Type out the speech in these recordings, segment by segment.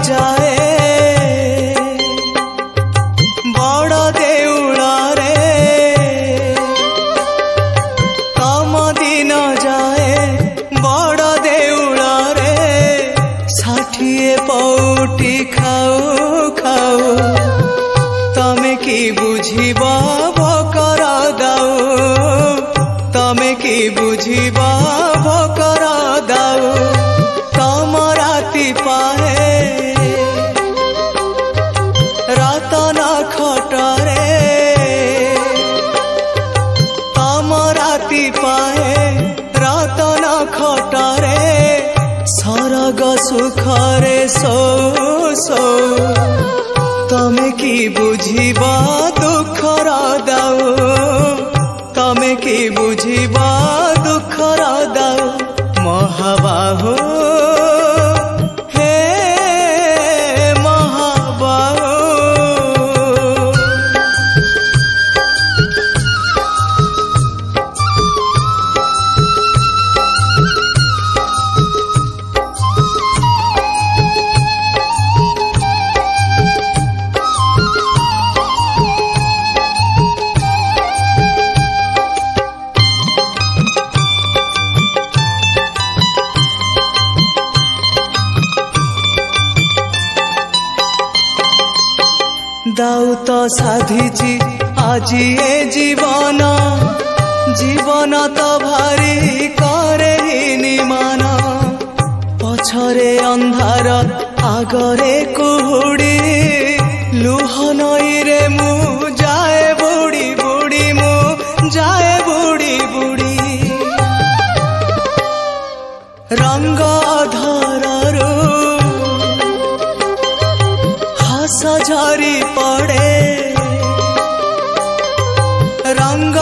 जाए बड़ देउल रे तम दिन जाए बड़ देउल रे 60 पौटी खाऊ खाऊ तमे की बुझिबा भकर दाऊ तमे की बुझिबा भकर दाऊ तम राति पाए रतन खटरे तम राति पाए रतन खटरे सरग सुखरे सो सो तमे की बुझिबा दुखर दाऊ तमे की बुझिबा दुखर दाऊ महाबाहु हे महाबाहु दाऊ तो साधिची आजी ए जीवन जीवन तो भारी करे निमान पछरे अंधार आगरे कुहुड़ी लुह नई रे मु जाए बुड़ी बुड़ी मु जाए बुड़ी बुड़ी रंग धररू हस झरी पड़े रंग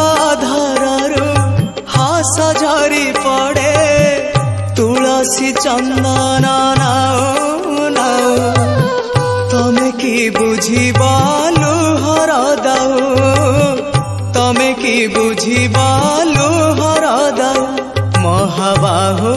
धररू हस झरी पड़े तुलसी चंदन नाऊ नाऊ तमे की बुझिबा लुहर दाऊ तमे की बुझिबा लुहर दाऊ महाबाहु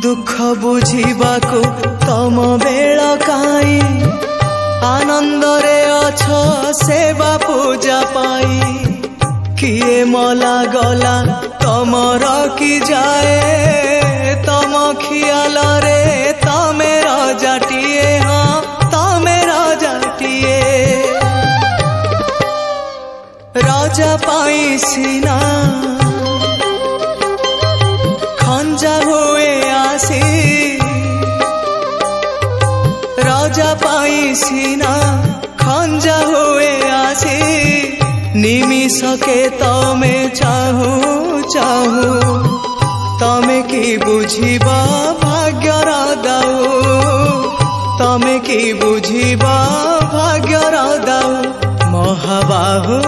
दुख बुझिबाकु तम बेल काई आनंद रे अछ सेवा पूजा पाई किए मला गला तम रखी जाए तम खियाल रे तमे रजाटिए हाँ तमे रजाटिए राजा पाई सीना खंजा हुए आसी राजा पाई सीना खंजा हुए आसी निमिष के तमे चाहू चाहू तमे की बुझिबा भाग्यर दाऊ तमे की बुझिबा भाग्यर दाऊ महाबाहु।